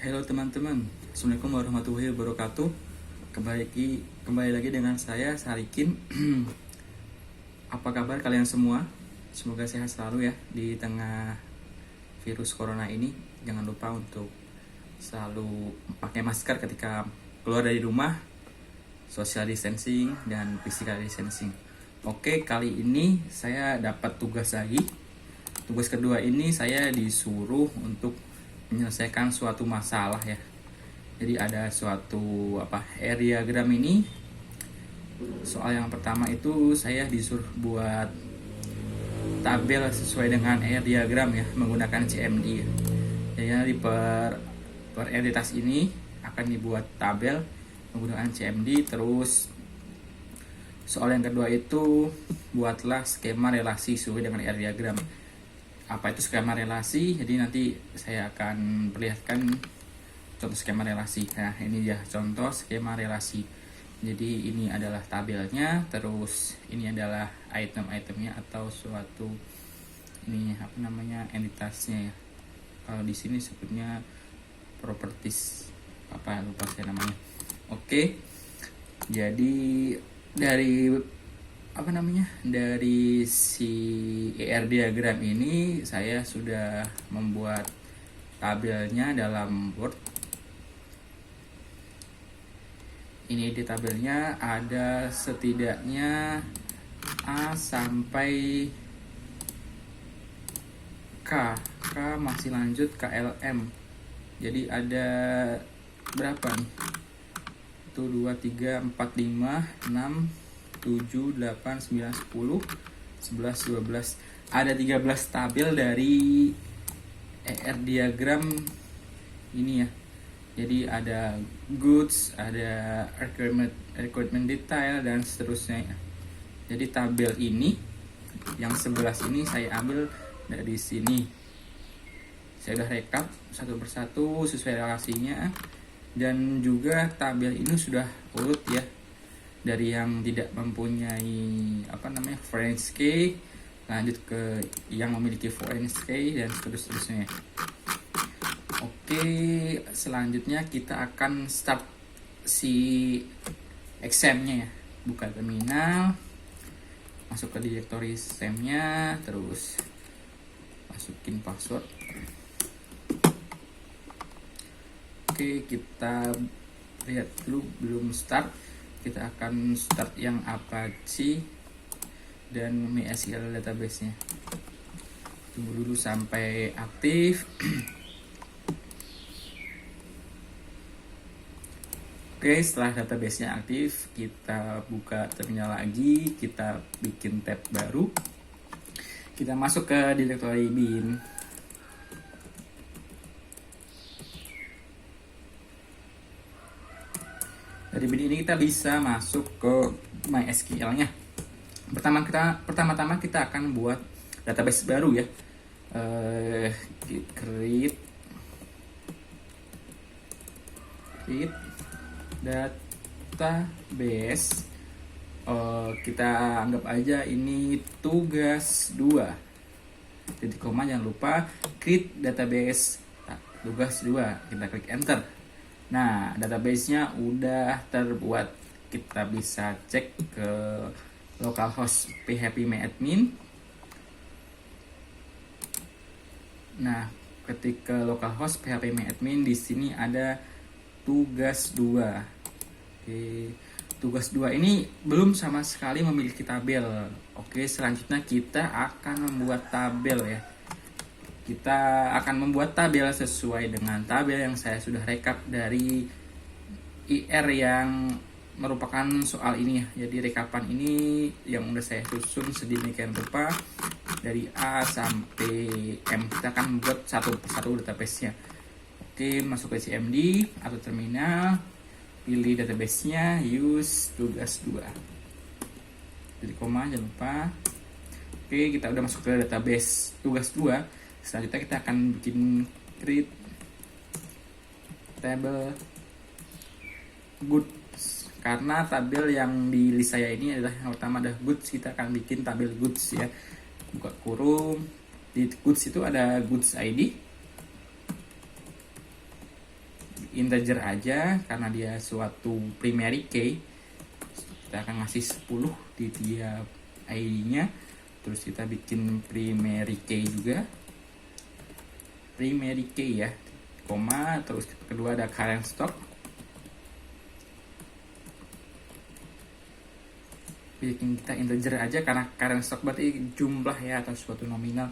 Halo teman-teman, Assalamualaikum warahmatullahi wabarakatuh. Kembali lagi dengan saya Sarikin. Apa kabar kalian semua? Semoga sehat selalu ya di tengah virus corona ini. Jangan lupa untuk selalu pakai masker ketika keluar dari rumah, social distancing dan physical distancing. Oke, kali ini saya dapat tugas lagi. Tugas kedua ini saya disuruh untuk menyelesaikan suatu masalah ya. Jadi ada suatu air diagram ini. Soal yang pertama itu saya disuruh buat tabel sesuai dengan air diagram ya, menggunakan CMD. Jadi per entitas ini akan dibuat tabel menggunakan CMD. Terus soal yang kedua itu buatlah skema relasi sesuai dengan air diagram. Apa itu skema relasi? Jadi nanti saya akan perlihatkan contoh skema relasi. Nah, ini ya contoh skema relasi. Jadi ini adalah tabelnya, terus ini adalah item-itemnya atau suatu entitasnya ya. Kalau di sini sebutnya properties, lupa saya namanya. Oke. Jadi dari si ER diagram ini saya sudah membuat tabelnya dalam Word. Ini di tabelnya ada setidaknya A sampai K masih lanjut KLM. Jadi ada berapa nih? 1, 2, 3, 4, 5, 6, 7, 8, 9, 10, 11, 12. Ada 13 tabel dari ER diagram ini ya. Jadi ada goods, ada requirement detail dan seterusnya ya. Jadi tabel ini yang 11 ini saya ambil dari sini. Saya udah rekap satu persatu sesuai relasinya, dan juga tabel ini sudah urut ya, dari yang tidak mempunyai foreign key lanjut ke yang memiliki foreign key dan seterusnya. Oke, selanjutnya kita akan start si examnya ya. Buka terminal, masuk ke directory examnya, terus masukin password. Oke, kita lihat dulu, belum start. Kita akan start yang Apache dan MySQL database-nya. Tunggu dulu sampai aktif. Oke, setelah database-nya aktif, kita buka terminal lagi, kita bikin tab baru. Kita masuk ke directory bin. Dari bin ini kita bisa masuk ke MySQL-nya. Pertama-tama kita akan buat database baru ya. Create database. Kita anggap aja ini tugas 2. Titik koma, jangan lupa create database tugas 2. Kita klik enter. Nah, database-nya udah terbuat. Kita bisa cek ke localhost phpMyAdmin. Nah, ketika localhost phpMyAdmin, di sini ada tugas 2. Oke, tugas 2 ini belum sama sekali memiliki tabel. Oke, selanjutnya kita akan membuat tabel ya. Kita akan membuat tabel sesuai dengan tabel yang saya sudah rekap dari IR yang merupakan soal ini ya. Jadi rekapan ini yang udah saya susun sedemikian rupa dari A sampai M. Kita akan membuat satu persatu database-nya. Oke, masuk ke CMD atau terminal, pilih database-nya, use tugas 2. Jadi koma, jangan lupa. Oke, kita udah masuk ke database tugas 2. Selanjutnya kita akan bikin create table goods. Karena tabel yang di list saya ini adalah yang pertama ada goods, kita akan bikin tabel goods ya. Buka kurung, di goods itu ada goods ID, integer aja karena dia suatu primary key. Kita akan ngasih 10 di tiap ID-nya. Terus kita bikin primary key juga, primary key ya, koma, terus kedua ada current stock. Bikin kita integer aja karena current stock berarti jumlah ya atau suatu nominal.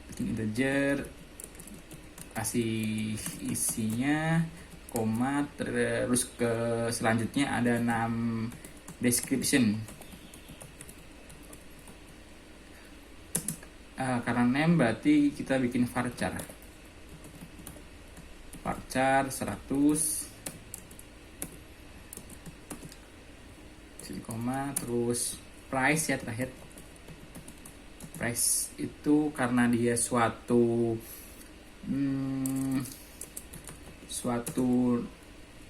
Bikin integer, kasih isinya, koma, terus ke selanjutnya ada name description. Karena name berarti kita bikin varchar 100 koma, terus price ya terakhir. Price itu karena dia suatu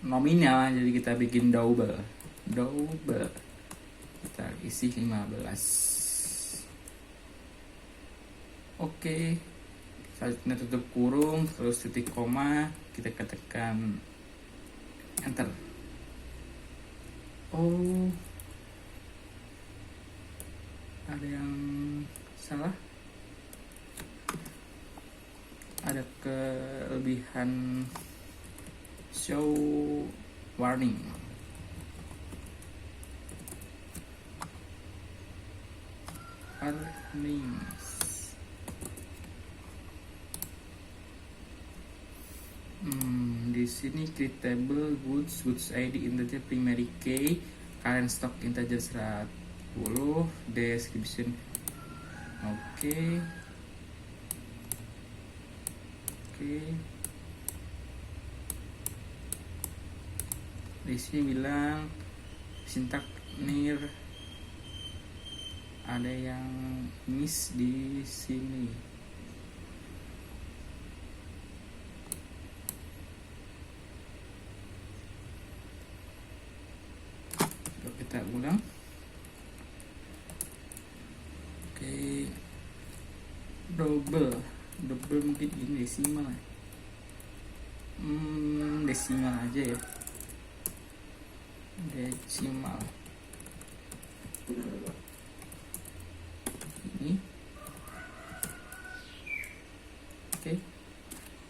nominal, jadi kita bikin double, kita isi 15. Oke, selanjutnya tutup kurung, terus titik koma, kita ketekan enter. Oh, ada yang salah, ada kelebihan show warning. Di sini create table goods ID integer primary key, current stock integer 10, description. Oke. Di sini bilang syntax near, ada yang miss di sini. Kita ulang. Oke, double mungkin ini desimal. Desimal aja ya, desimal ini.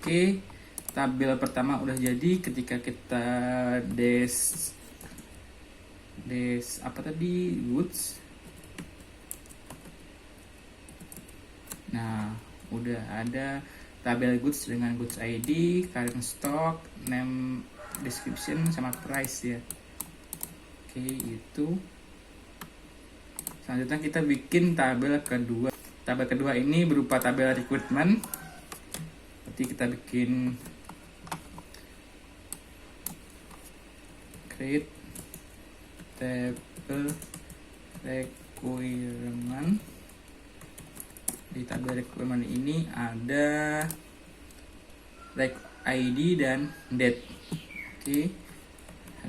Oke, tabel pertama udah jadi. Ketika kita apa tadi, goods. Nah, udah ada tabel goods dengan goods ID, current stock, name, description, sama price ya. Oke, itu. Selanjutnya kita bikin tabel kedua. Tabel kedua ini berupa tabel recruitment. Berarti kita bikin create table requirement. Di tabel requirement ini ada rec ID dan date. Oke,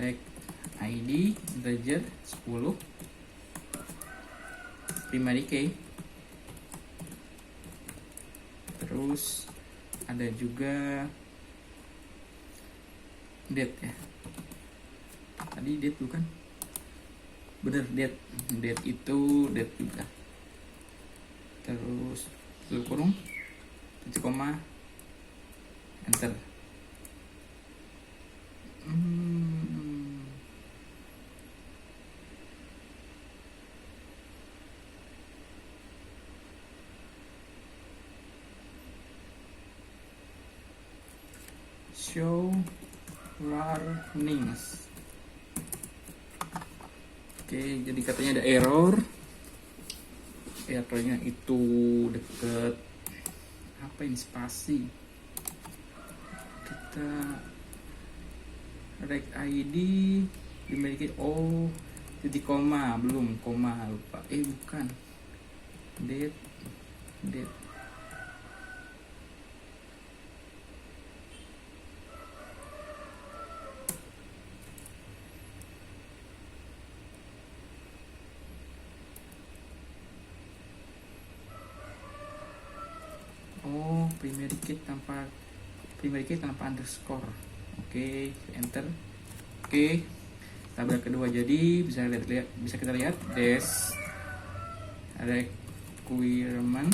rec ID integer 10, primary key. Terus ada juga date ya. Tadi date bukan? Bener, date itu date juga. Terus tutup kurung, titik koma, enter. Show warnings. Oke, jadi katanya ada error. Errornya itu deket apa ini, spasi. Kita rec ID dimiliki, titik koma, belum koma, lupa. Bukan, date. primary key tanpa underscore. Oke, enter. Oke, tabel kedua jadi bisa kita lihat des requirement.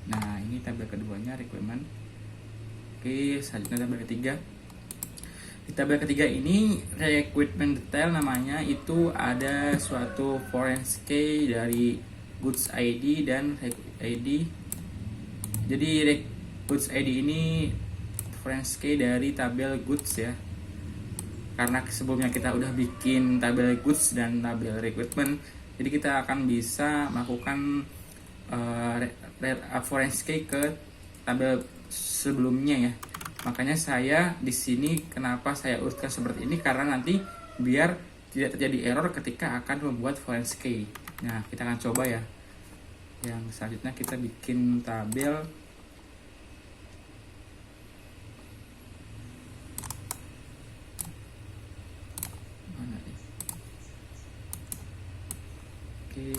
Nah, ini tabel keduanya requirement. Oke, selanjutnya tabel ketiga. Di tabel ketiga ini requirement detail namanya, itu ada suatu foreign key dari goods ID dan ID. Jadi goods ID ini foreign key dari tabel goods ya. Karena sebelumnya kita udah bikin tabel goods dan tabel requirement, jadi kita akan bisa melakukan foreign key ke tabel sebelumnya ya. Makanya saya di sini kenapa saya urutkan seperti ini, karena nanti biar tidak terjadi error ketika akan membuat foreign key. Nah, kita akan coba ya. Yang selanjutnya kita bikin tabel mana nih? Oke.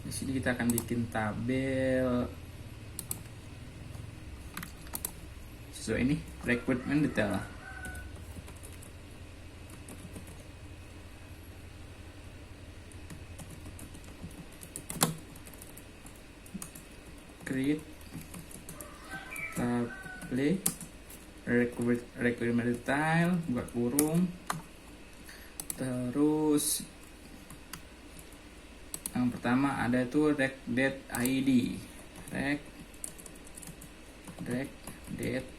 Di sini kita akan bikin tabel sesuai ini requirement detail. Create tabel requirement detail, buka kurung, terus yang pertama ada tuh rec date ID, rec date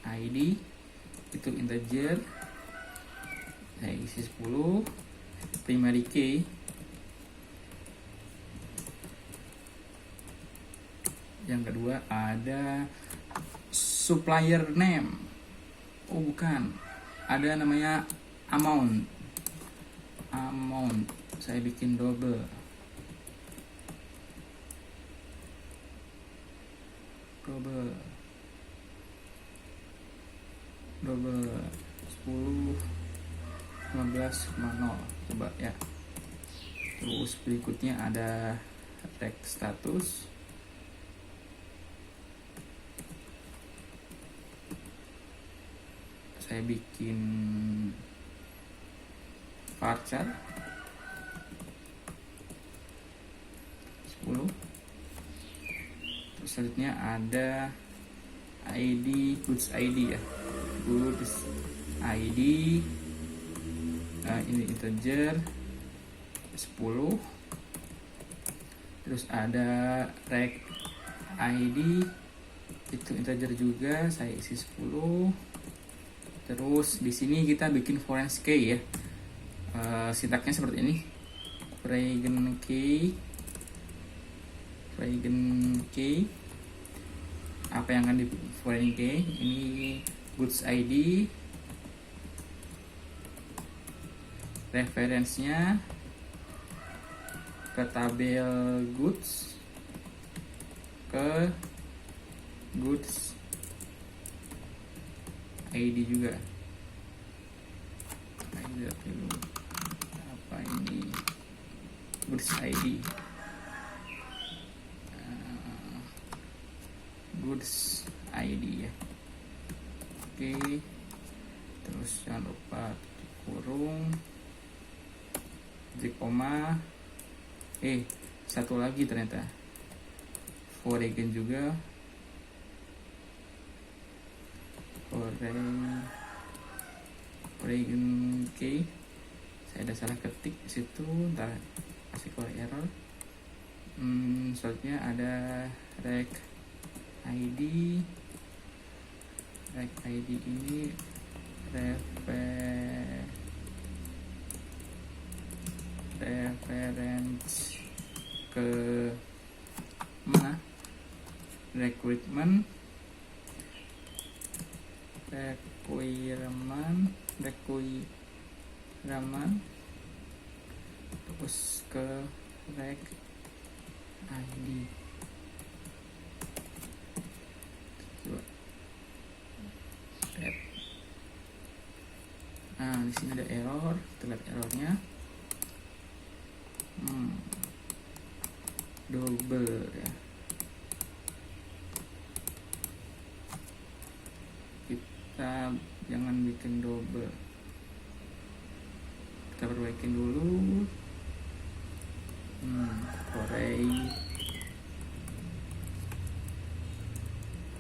ID itu integer, saya isi 10, primary key. Yang kedua ada supplier name. Oh bukan, ada namanya amount. Saya bikin double 10 15,0 coba ya. Terus berikutnya ada rec status, saya bikin varchar 10. Terus selanjutnya ada ID, goods ID ya, goods ID, ini integer 10. Terus ada rec ID itu integer juga, saya isi 10. Terus di sini kita bikin foreign key ya. Sintaksnya seperti ini. Foreign key. Apa yang akan di foreign key? Ini goods ID, referensinya ke tabel goods, ke goods ID juga. Apa ini? Goods ID. Goods ID ya. Oke. Terus jangan lupa titik kurung, titik koma. Satu lagi ternyata. Foreign juga. Foreign key. Saya ada salah ketik di situ, ntar kasih keluar error. Selanjutnya ada rec ID ini reference ke mana? Requirement terus ke rec ID. Nah, di sini ada error, terlihat errornya. Double ya. Kita kita jangan bikin double, kita perbaikin dulu. Foreign,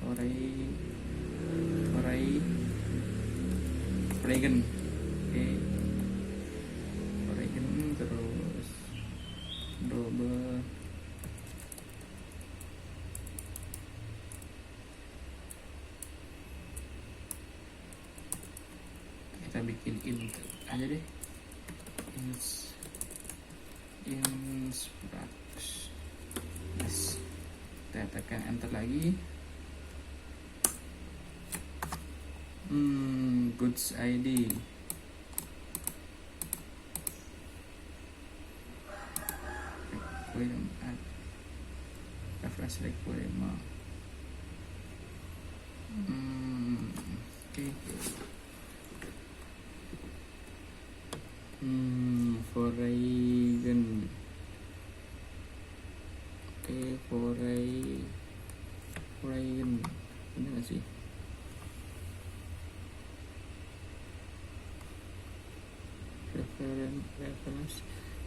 oke, foreign, terus double, kita bikin int aja deh, instructs. Yes. Kita tekan enter lagi. Goods ID, reference requirement. Oke. Foreign. Oke, foreign. Ini nggak sih? Reference.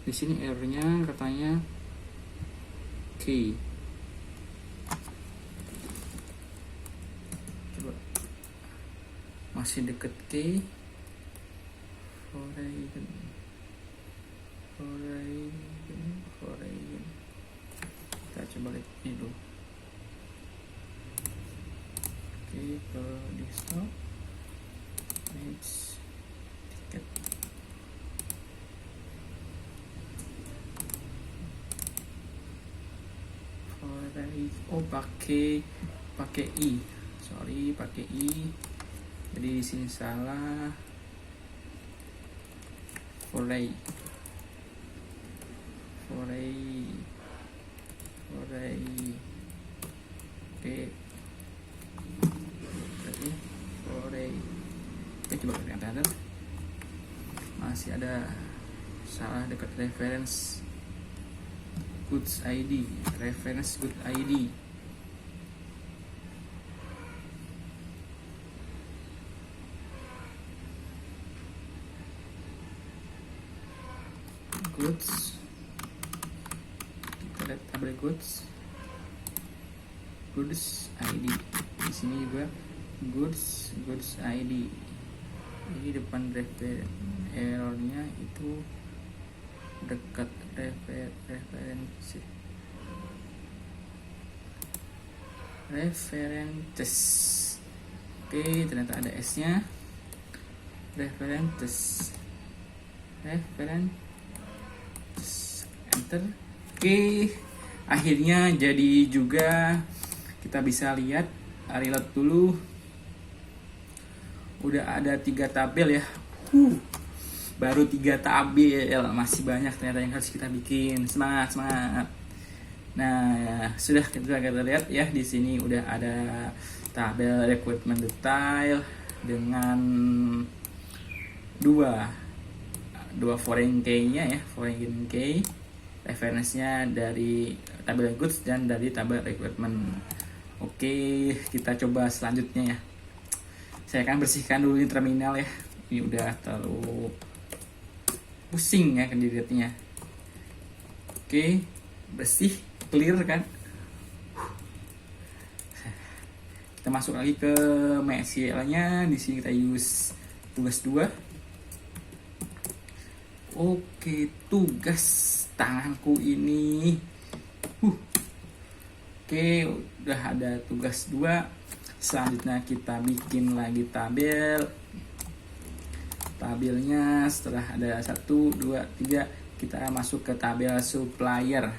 Di sini error-nya katanya key. Coba. Masih deket key. Foreign. Kita coba lihat ini dulu. Oke, ke desktop. Next. Ticket. Oh, pakai i. Sorry, pakai i. Jadi di sini salah. Foray. Oke. Berarti foray. Oke, coba lihat. Masih ada salah dekat reference goods ID, reference good ID. Goods, kita lihat tabel goods ID. Di sini juga goods ID. Ini depan errornya itu dekat references. Oke, ternyata ada S-nya. References. Enter. Oke, akhirnya jadi juga. Kita bisa lihat, reload dulu. Udah ada 3 tabel ya. Baru 3 tabel, masih banyak ternyata yang harus kita bikin. Semangat. Nah, sudah kita lihat ya, di sini udah ada tabel recruitment detail dengan dua foreign key-nya ya, foreign key. Referensinya dari tabel goods dan dari tabel recruitment. Oke, kita coba selanjutnya ya. Saya akan bersihkan dulu ini terminal ya. Ini udah terlalu pusing ya dilihatnya. Oke, bersih, clear kan. Kita masuk lagi ke MySQL-nya. Di sini kita use tugas 2. Oke, tugas tanganku ini. Oke, udah ada tugas 2. Selanjutnya kita bikin lagi tabelnya. Setelah ada 1, 2, 3, kita masuk ke tabel supplier.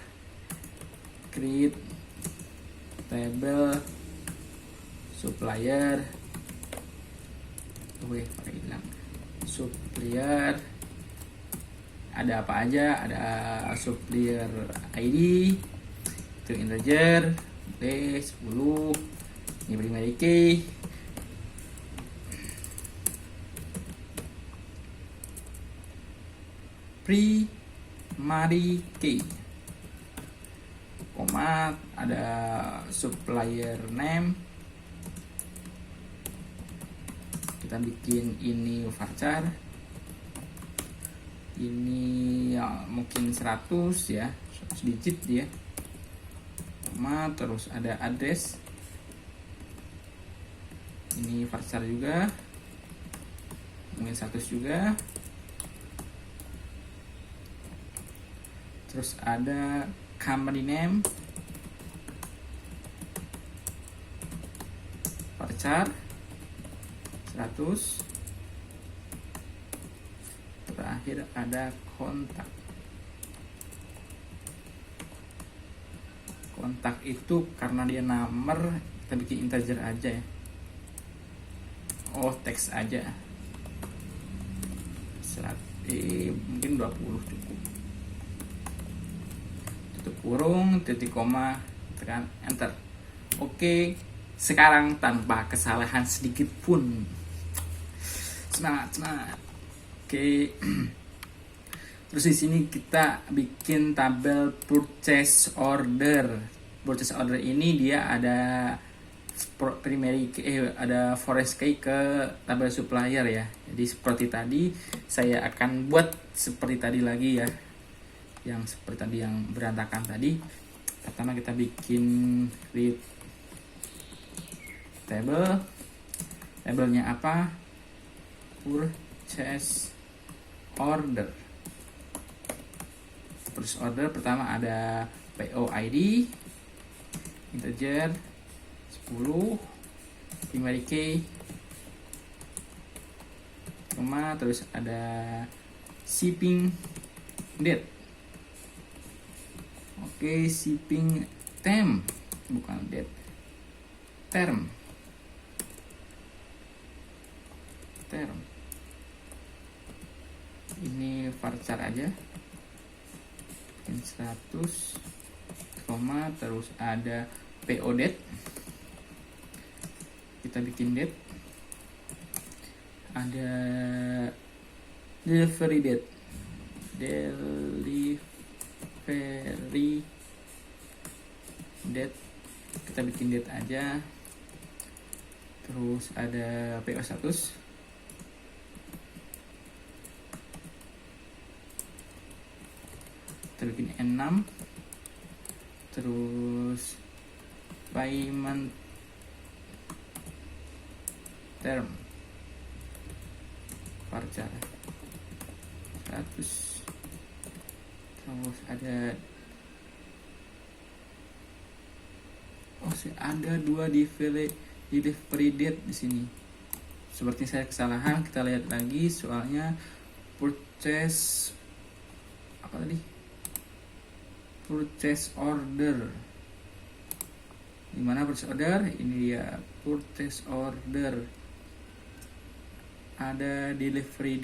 Create table supplier. Pakai hilang. Supplier. Ada apa aja? Ada supplier ID, itu integer, 10, ini primary key, primary key, koma, ada supplier name, kita bikin ini varchar, ini ya mungkin 100 ya, 100 digit dia, terus ada address, ini varchar juga mungkin 100 juga, terus ada company name, varchar 100, terakhir ada kontak. Kontak itu karena dia nomor, kita bikin integer aja ya, teks aja, mungkin 20 cukup, tutup kurung, titik koma, tekan enter. Oke, sekarang tanpa kesalahan sedikit pun, semangat. Oke. Terus di sini kita bikin tabel purchase order. Purchase order ini dia ada primary key, ada forest key ke tabel supplier ya. Jadi seperti tadi saya akan buat seperti tadi lagi ya, yang seperti tadi yang berantakan tadi. Pertama kita bikin read table. Tabelnya apa? Purchase order. Purchase order pertama ada PO ID integer 10, primary key, terus ada shipping date. Oke, shipping term, bukan date, term. Ini varchar aja, bikin 100, terus ada PO date, kita bikin date, ada delivery date, kita bikin date aja, terus ada PO status, kita bikin N6, terus payment term varchar 100, terus ada ada 2 delivery date di sini. Seperti saya kesalahan, kita lihat lagi soalnya purchase apa tadi? Purchase order. Dimana purchase order? Ini dia purchase order. Ada delivery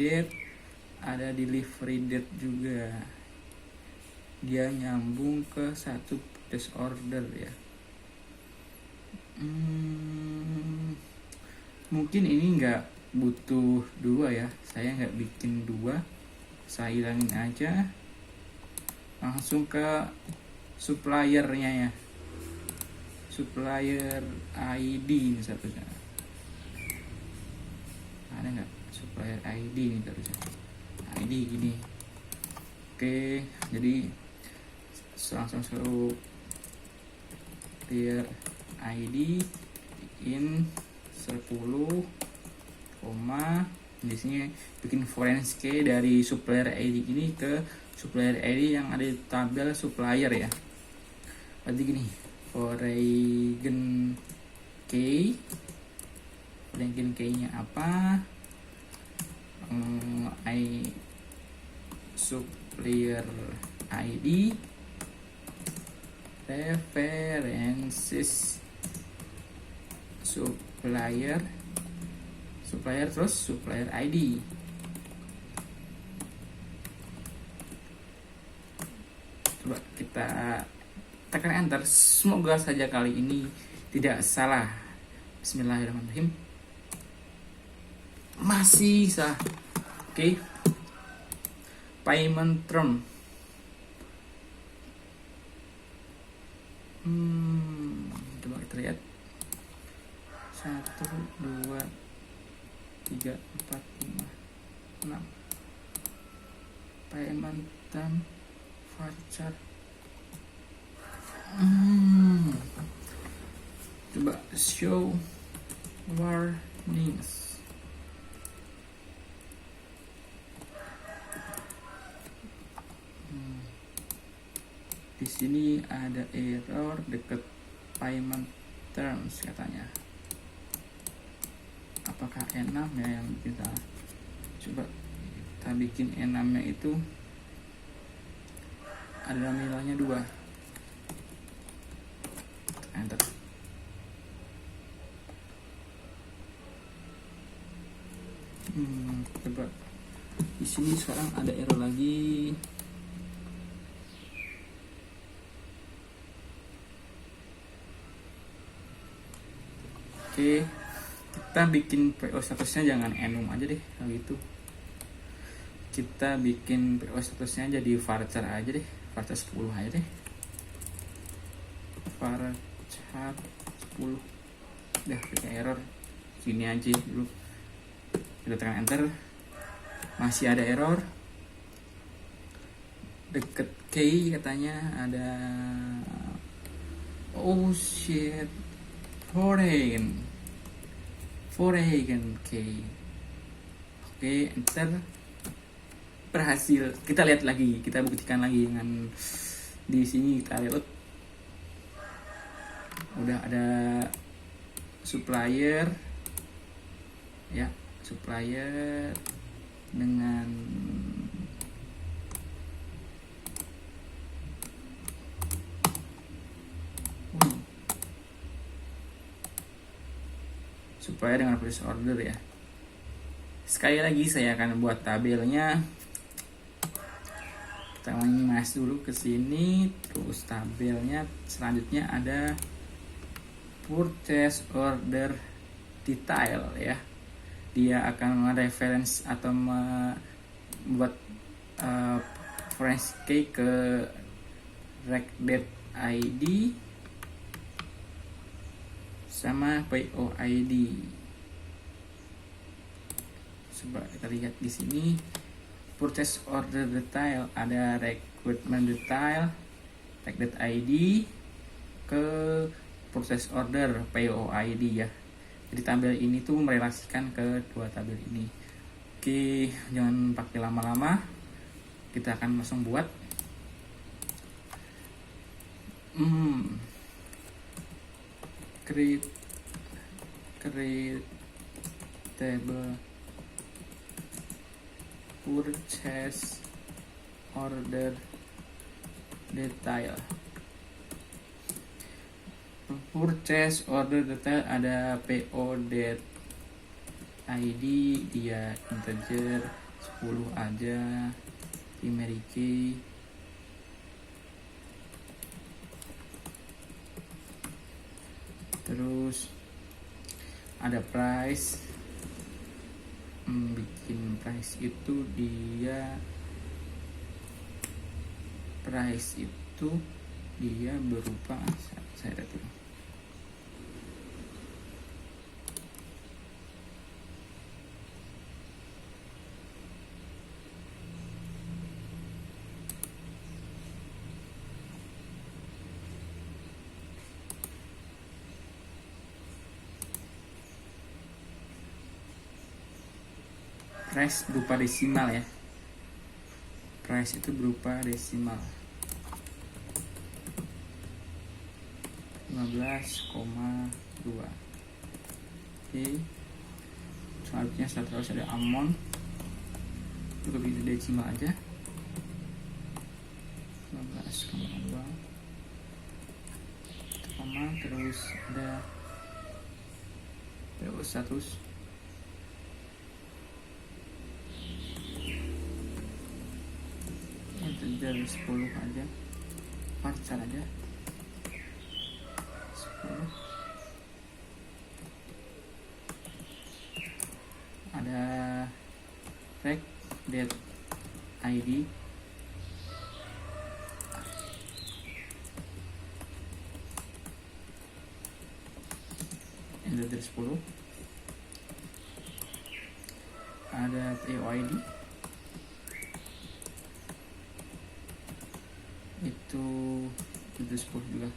date juga. Dia nyambung ke satu purchase order ya. Mungkin ini nggak butuh 2 ya. Saya nggak bikin 2. Saya hilangin aja. Langsung ke suppliernya ya, supplier ID ini satunya, ada nggak supplier ID ini terusnya, ID gini. Oke, jadi langsung supplier ID in 10, di sini bikin foreign key dari supplier ID ini ke supplier ID yang ada di tabel supplier ya. Berarti gini, foreign key nya apa? Supplier ID references supplier terus supplier ID. Coba kita tekan enter. Semoga saja kali ini tidak salah. Bismillahirrahmanirrahim. Masih salah. Oke. Payment term. Coba kita lihat. 1, 2, 3 4 5 6 payment term varchar. Coba show warnings. Di sini ada error deket payment terms katanya. Apakah enam ya yang kita coba kita bikin enamnya itu ada nilainya 2. Enter. Coba di sini sekarang ada error lagi. Oke, kita bikin PO statusnya jangan enum aja deh kalau gitu. Kita bikin PO statusnya jadi varchar aja deh, varchar 10 aja deh. Varchar 10. Dah, pakai error. Sini aja dulu. Kita tekan enter. Masih ada error. Deket key katanya ada. Oh shit. Foreign key. Oke, enter. Berhasil. Kita lihat lagi, kita buktikan lagi dengan di sini kita lihat udah ada supplier ya, supplier dengan supplier dengan purchase order ya. Sekali lagi saya akan buat tabelnya. Kita masuk dulu ke sini, terus tabelnya selanjutnya ada purchase order detail ya. Dia akan reference atau membuat reference key ke rec date ID sama PO ID. Coba kita lihat di sini purchase order detail ada requirement detail, rec date ID ke purchase order PO ID ya. Jadi tabel ini tuh merelasikan ke dua tabel ini. Oke, jangan pakai lama-lama. Kita akan langsung buat. Create table purchase order detail. Purchase order detail ada PO date ID, dia integer 10 aja, primary key. Terus ada price, bikin price itu dia berupa saya lihat dulu. Price berupa desimal ya. Price itu berupa desimal 15,2. Oke. Selanjutnya terus ada amount. Cukup itu desimal aja. 15,2. Terus ada PO status dari 10 aja, varchar aja 10. Ada rec date ID ini dari 10. ada POID, itu 710 juga.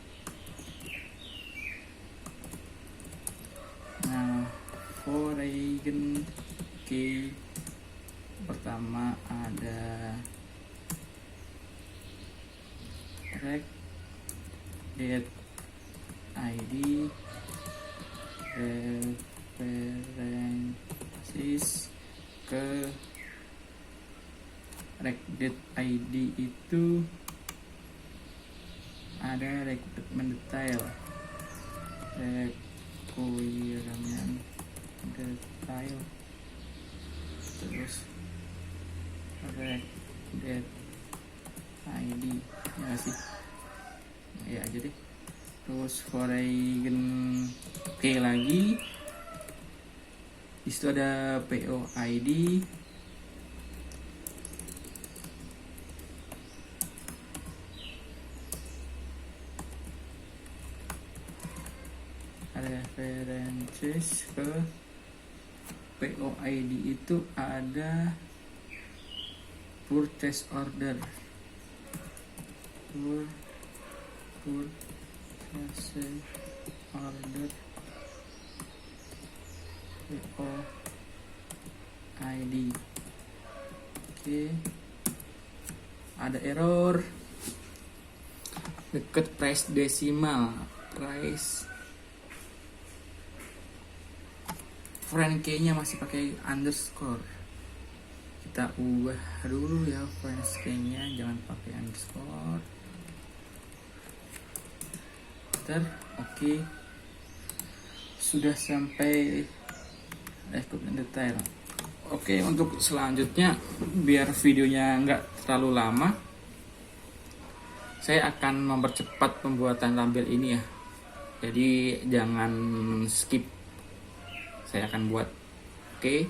Nah, foreign key pertama ada rec date ID, references ke rec date ID itu ada requirement detail, requirement detail, terus rec date ID ya gak sih, ya aja deh. Terus foreign key lagi, disitu ada POID, references ke POID itu ada purchase order, purchase order POID. Oke, ada error deket price decimal, price friend key-nya masih pakai underscore. Kita ubah dulu ya friend key-nya, jangan pakai underscore. Oke, sudah sampai requirement detail. Oke, untuk selanjutnya biar videonya nggak terlalu lama, saya akan mempercepat pembuatan tabel ini ya. Jadi jangan skip, saya akan buat. Oke.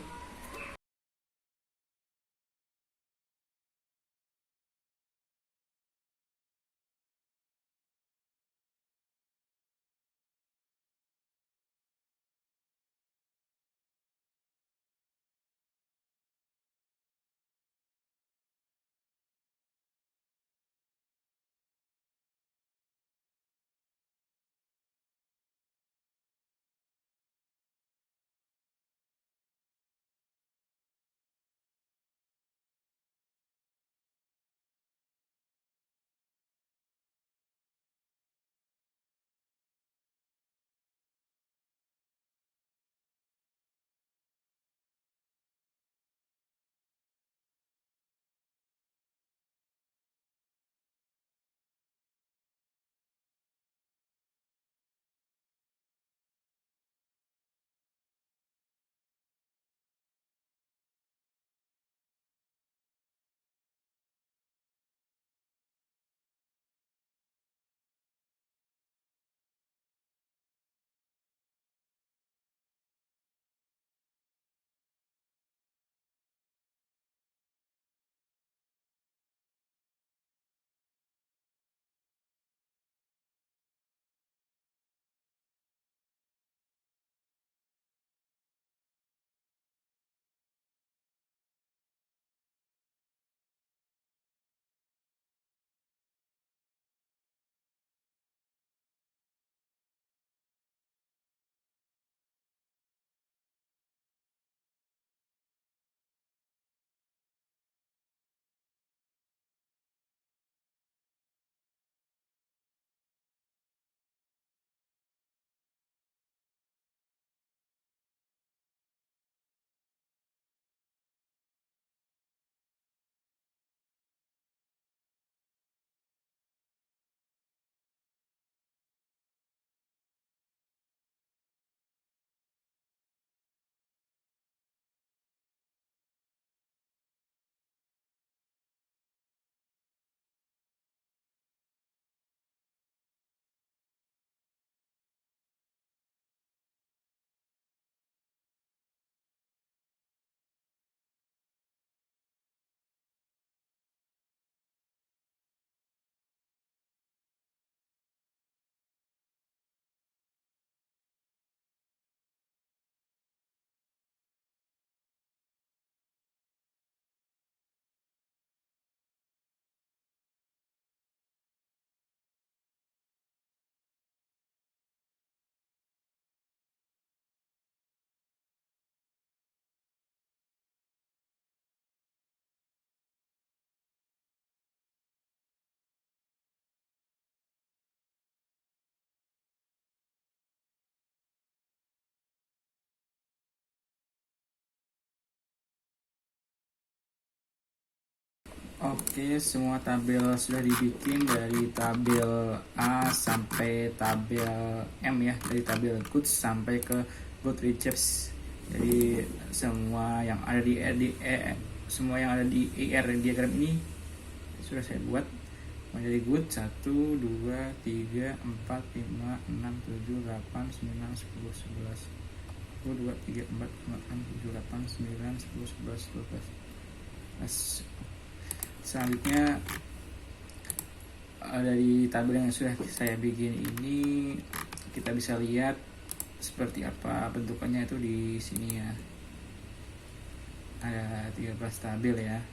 Oke, semua tabel sudah dibikin dari tabel A sampai tabel M ya, dari tabel goods sampai ke good receipts. Jadi semua yang ada semua yang ada di ER diagram ini sudah saya buat. Mulai dari good 1 2 3 4 5 6 7 8 9 10 11 1 2 3 4 5 6 7 8 9 10 11 12. Selanjutnya dari tabel yang sudah saya bikin ini kita bisa lihat seperti apa bentukannya itu di sini ya. Ada 13 tabel ya.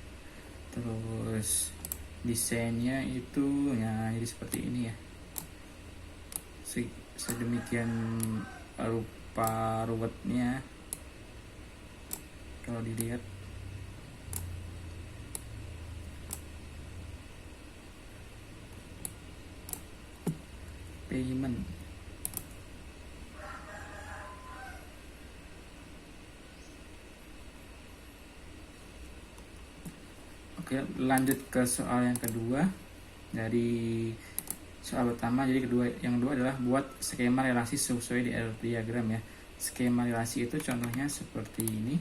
Terus desainnya itu ya jadi seperti ini ya. Sedemikian rupa ruwetnya kalau dilihat. Payment. Oke, lanjut ke soal yang kedua. Dari soal pertama, jadi yang kedua adalah buat skema relasi sesuai di diagram ya. Skema relasi itu contohnya seperti ini.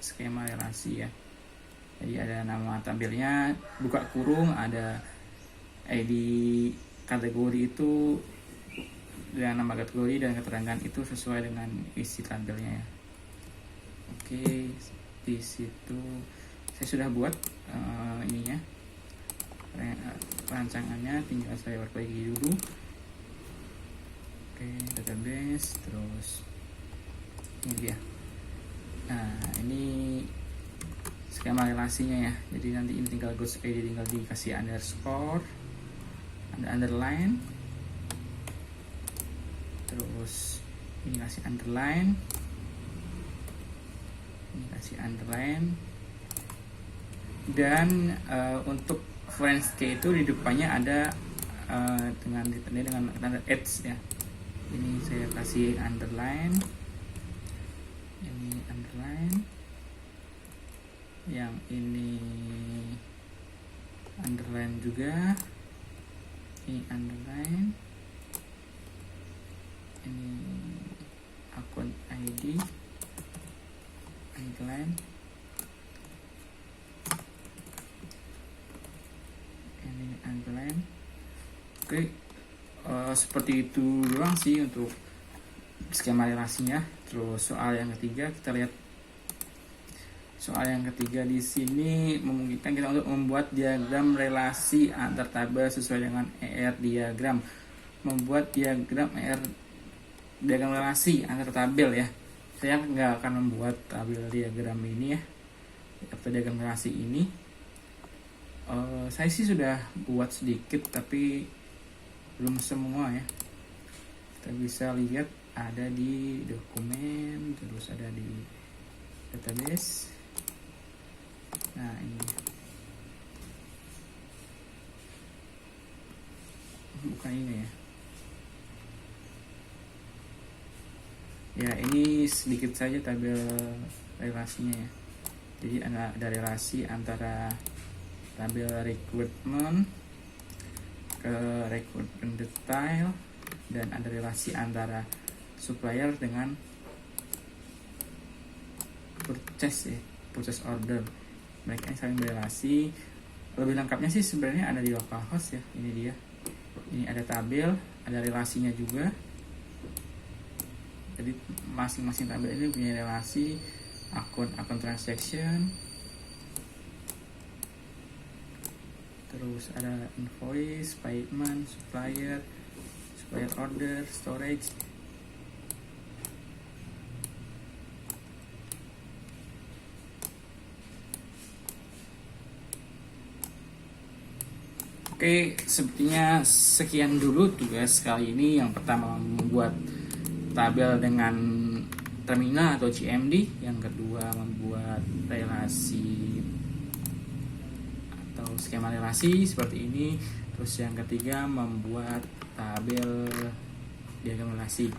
Skema relasi ya. Jadi ada nama tabelnya, buka kurung, ada ID kategori itu dengan nama kategori dan keterangan itu sesuai dengan isi tabelnya ya. Oke, di situ saya sudah buat ininya, rancangannya, tinggal saya perbaiki dulu. Oke, database, terus ini dia. Nah, ini skema relasinya ya. Jadi nanti ini tinggal goods ID tinggal dikasih underscore, ada underline, terus ini kasih underline, ini kasih underline, dan untuk French key itu di depannya ada dengan ditandai dengan tanda H ya. Ini saya kasih underline, ini underline, yang ini underline juga, ini underline, ini akun ID underline, ini underline. Oke, seperti itu doang sih untuk skema relasinya. Terus soal yang ketiga, kita lihat soal yang ketiga. Di sini memungkinkan kita untuk membuat diagram relasi antar tabel sesuai dengan ER diagram. Membuat diagram relasi antar tabel ya. Saya nggak akan membuat tabel diagram ini ya, atau diagram relasi ini. Saya sih sudah buat sedikit tapi belum semua ya. Kita bisa lihat ada di dokumen, terus ada di database. Nah, ini bukan ini ya. Ya, ini sedikit saja tabel relasinya ya. Jadi ada relasi antara tabel recruitment ke recruitment detail, dan ada relasi antara supplier dengan purchase ya, purchase order. Mereka yang saling berelasi. Lebih lengkapnya sih sebenarnya ada di localhost ya. Ini dia. Ini ada tabel, ada relasinya juga. Jadi masing-masing tabel ini punya relasi akun transaction, terus ada invoice, payment, supplier order, storage. Oke, sepertinya sekian dulu tugas kali ini. Yang pertama membuat tabel dengan terminal atau CMD, yang kedua membuat relasi atau skema relasi seperti ini, terus yang ketiga membuat tabel diagram relasi.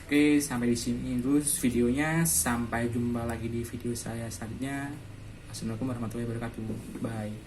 Oke, sampai di sini dulu videonya. Sampai jumpa lagi di video saya selanjutnya. Assalamualaikum warahmatullahi wabarakatuh. Bye.